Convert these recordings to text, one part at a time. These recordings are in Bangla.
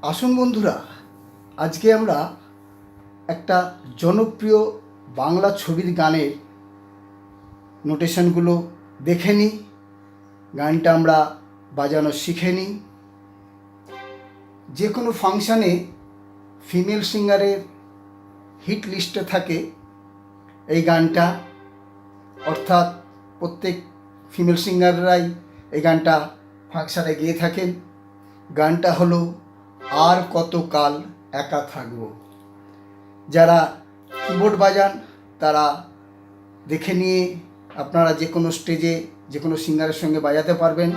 আসুন বন্ধুরা, আজকে আমরা একটা জনপ্রিয় বাংলা ছবির গানের নোটেশনগুলো দেখে নিই, গানটা আমরা বাজানো শিখে নিই। যে কোনো ফাংশানে ফিমেল সিঙ্গারের হিট লিস্টে থাকে এই গানটা, অর্থাৎ প্রত্যেক ফিমেল সিঙ্গাররাই এই গানটা ফাংশানে গেয়ে থাকেন। গানটা হলো আর কত কাল একা থাকবো। যারা কিবোর্ড বাজান তারা দেখে নিয়ে আপনারা যে কোনো স্টেজে যে কোনো সিঙ্গারের সঙ্গে বাজাতে পারবেন।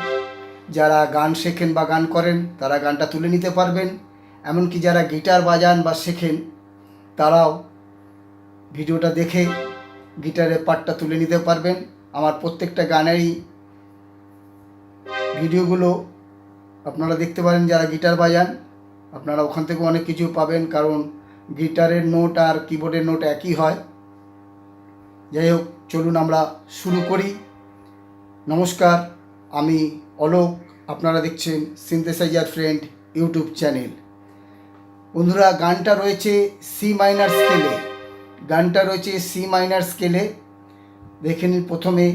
যারা গান শেখেন বা গান করেন তারা গানটা তুলে নিতে পারবেন। এমনকি যারা গিটার বাজান বা শেখেন তারাও ভিডিওটা দেখে গিটারের পার্টটা তুলে নিতে পারবেন। আমার প্রত্যেকটা গানেরই ভিডিওগুলো আপনারা দেখতে পারেন। যারা গিটার বাজান আপনারা ওখান থেকে অনেক কিছু পাবেন, কারণ গিটারের নোট আর কিবোর্ডের নোট একই হয়। যাই হোক, চলুন আমরা শুরু করি। নমস্কার, আমি অলোক, আপনারা দেখছেন সিনথেসাইজার ফ্রেন্ড ইউটিউব চ্যানেল। বন্ধুরা, গানটা রয়েছে সি মাইনার স্কেলে। গানটা রয়েছে সি মাইনার স্কেলে। দেখে নিন, প্রথমে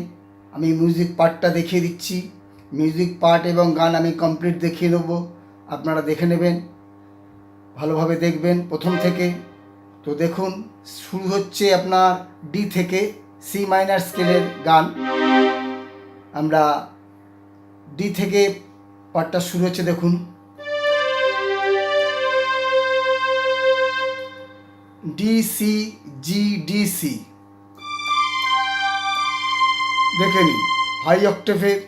আমি মিউজিক পার্টটা দেখিয়ে দিচ্ছি। মিউজিক পার্ট এবং গান আমি কমপ্লিট দেখিয়ে নেব, আপনারা দেখে নেবেন, ভালোভাবে দেখবেন প্রথম থেকে। তো দেখুন, শুরু হচ্ছে আপনার ডি থেকে, সি মাইনার স্কেলের গান। আমরা ডি থেকে পার্টটা শুরু হচ্ছে, দেখুন। D C G D C, দেখে নিন। হাই অক্টেভের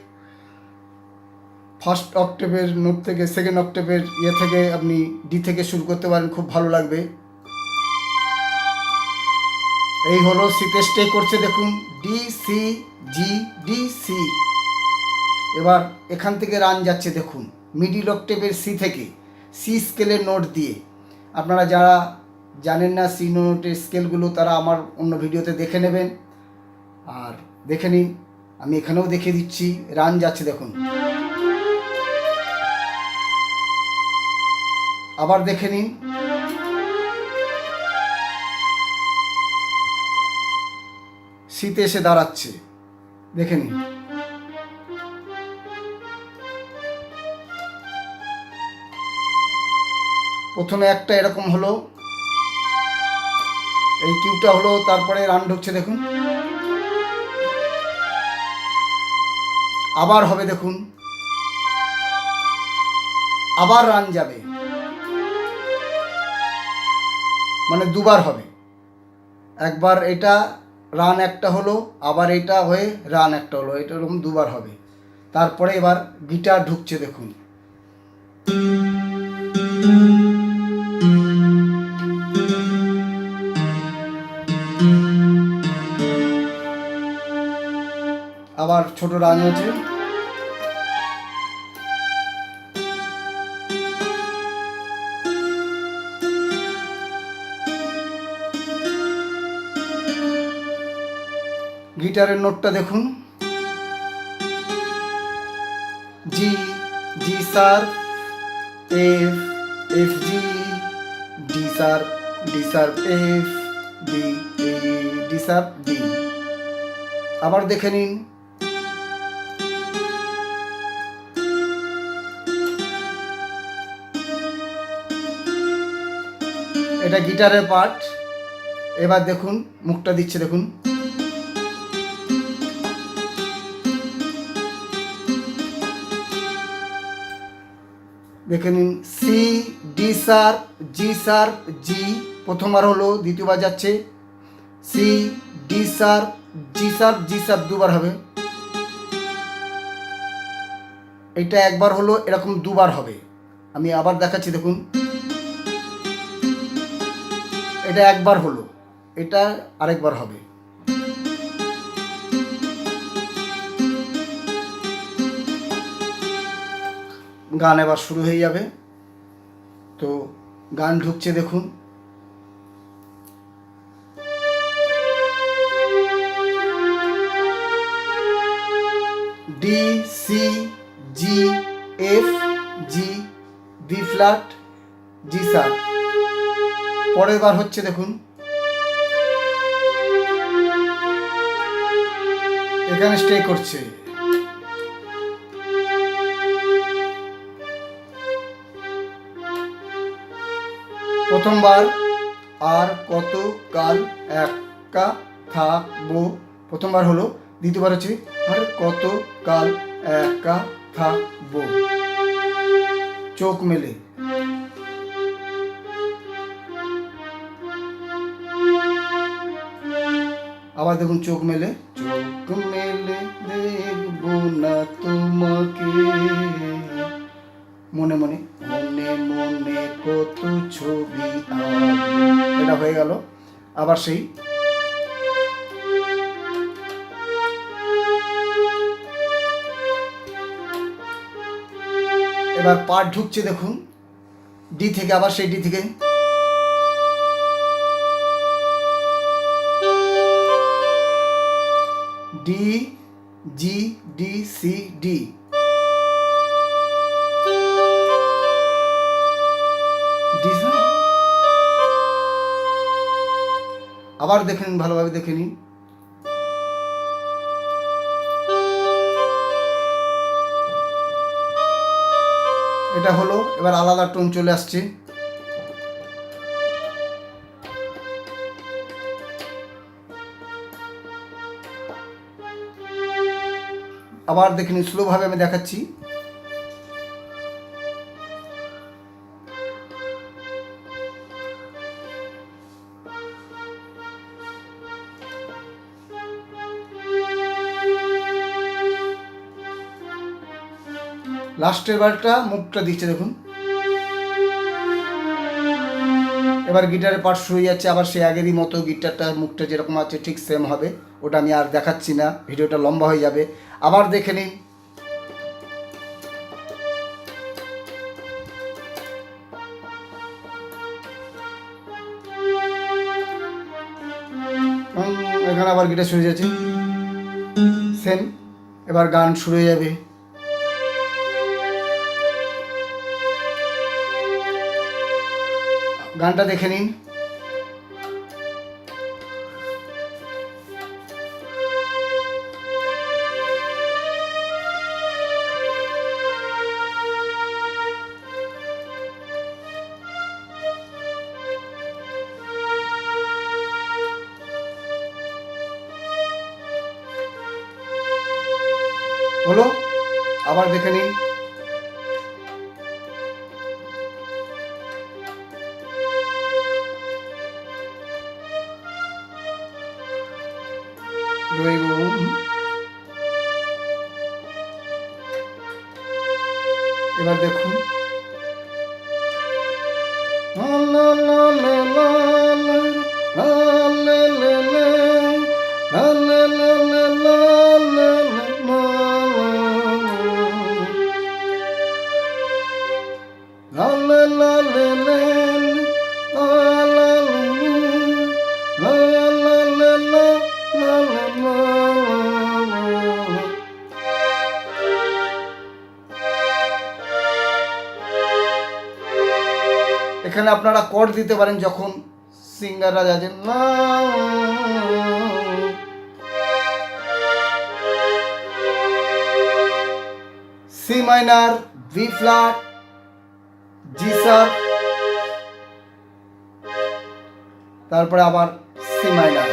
ফার্স্ট অক্টেভের নোট থেকে সেকেন্ড অক্টেভের থেকে আপনি ডি থেকে শুরু করতে পারেন, খুব ভালো লাগবে। এই হলো সিতে স্টে করছে, দেখুন, D C G D C. এবার এখান থেকে রান যাচ্ছে, দেখুন, মিডিল অক্টেভের সি থেকে, সি স্কেলের নোট দিয়ে। আপনারা যারা জানেন না সি নোটের স্কেলগুলো তারা আমার অন্য ভিডিওতে দেখে নেবেন। আর দেখে নিন, আমি এখানেও দেখিয়ে দিচ্ছি। রান যাচ্ছে, দেখুন। আবার দেখে নিন, সিতে এসে দাঁড়াচ্ছে, দেখে নিন। প্রথমে একটা এরকম হলো, এই কিউটা হলো, তারপরে রান ঢুকছে, দেখুন। আবার হবে, দেখুন, আবার রান যাবে, মানে দুবার হবে। একবার এটা রান একটা হলো, আবার এটা হয়ে রান একটা হলো, এটা এরকম দুবার হবে। তারপরে এবার গিটার ঢুকছে, দেখুন। আবার ছোট রান হচ্ছে। গিটারের নোটটা দেখুন, G G sharp, F F G, D sharp F, D D sharp D. আবার দেখে নিন, এটা গিটারের পার্ট। এবার দেখুন মুখটা দিচ্ছে, দেখুন। দেখে নিন, C D sharp G sharp G, প্রথমবার হলো, দ্বিতীয়বার যাচ্ছে C D sharp G sharp দুবার হবে। এটা একবার হলো, এরকম দুবার হবে। আমি আবার দেখাচ্ছি, দেখুন। এটা একবার হলো, এটা আরেকবার হবে। গান এবার শুরু হয়ে যাবে। তো গান ঢুকছে, দেখুন। D C G F G, B flat, G sharp. পরের বার হচ্ছে দেখুন, এখানে স্টে করছে। প্রথমবার আর কত কাল একা থাকবো, প্রথমবার হলো। দ্বিতীয়বার হচ্ছে আর কত কাল একা থাকবো, চোখ মেলে। আবার দেখুন চোখ মেলে, চোখ মেলে দেখবো না তোমাকে, মনে মনে মনে মনে কত ছবি আঁকবো। এটা হয়ে গেল। আবার সেই এবার পার্ট ঢুকছে দেখুন, ডি থেকে, আবার সেই ডি থেকে ডি, জি, ডি, সি, ডি। আবার দেখে নিন, ভালোভাবে দেখে নিন। এটা হলো। এবার আলাদা টোন চলে আসছে। আবার দেখে নিন, স্লোভাবে আমি দেখাচ্ছি। লাস্টের বারটা মুখটা দিচ্ছে দেখুন। এবার গিটারের পার্ট শুরু হয়ে যাচ্ছে, আবার সে আগেরই মতো গিটারটার মুখটা যেরকম আছে ঠিক সেম হবে। ওটা আমি আর দেখাচ্ছি না, ভিডিওটা লম্বা হয়ে যাবে। আবার দেখে নিন। এখানে আবার গিটার শুরু হয়ে যাচ্ছে সেম। এবার গান শুরু হয়ে যাবে। গানটা দেখে নিন। হলো। আবার দেখে নিন। এবার দেখুন, এখানে আপনারা কর্ড দিতে পারেন যখন সিঙ্গাররা যাচ্ছেন না, C minor, B flat, G sharp, তারপরে আবার সি মাইনার।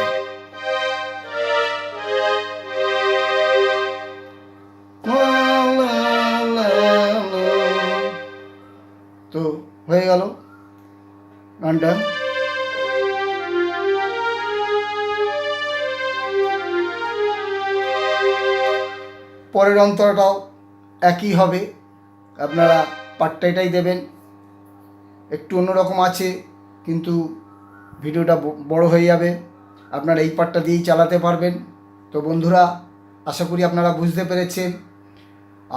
তো হয়ে গেল গানটা। পরের অন্তরটাও একই হবে, আপনারা পার্টটা এটাই দেবেন। একটু অন্যরকম আছে, কিন্তু ভিডিওটা বড় হয়ে যাবে, আপনারা এই পার্টটা দিয়েই চালাতে পারবেন। তো বন্ধুরা, আশা করি আপনারা বুঝতে পেরেছেন।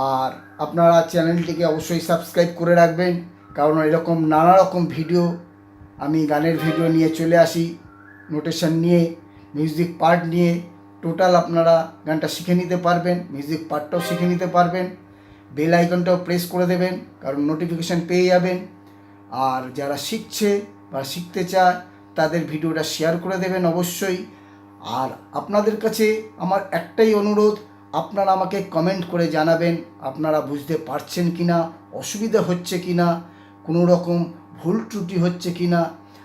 আর আপনারা চ্যানেলটিকে অবশ্যই সাবস্ক্রাইব করে রাখবেন, কারণ এরকম নানা রকম ভিডিও আমি গানের ভিডিও নিয়ে চলে আসি, নোটেশন নিয়ে, মিউজিক পার্ট নিয়ে। টোটাল আপনারা গানটা শিখে নিতে পারবেন, মিউজিক পার্টটাও শিখে নিতে পারবেন। বেল আইকনটাও প্রেস করে দেবেন, কারণ নোটিফিকেশান পেয়ে যাবেন। আর যারা শিখছে বা শিখতে চায় তাদের ভিডিওটা শেয়ার করে দেবেন অবশ্যই। আর আপনাদের কাছে আমার একটাই অনুরোধ, আপনারা আমাকে কমেন্ট করে জানাবেন আপনারা বুঝতে পারছেন কি না, অসুবিধা হচ্ছে কি না, কোনো রকম ভুল ত্রুটি হচ্ছে কি না।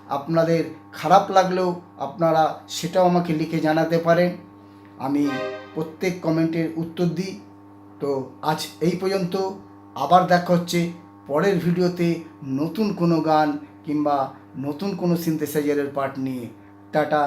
আপনাদের খারাপ লাগলেও আপনারা সেটাও আমাকে লিখে জানাতে পারেন, আমি প্রত্যেক কমেন্টের উত্তর দিই। তো আজ এই পর্যন্ত, আবার দেখা হচ্ছে পরের ভিডিওতে নতুন কোনো গান কিংবা নতুন কোনো সিনথেসাইজারের পার্ট নিয়ে। টাটা।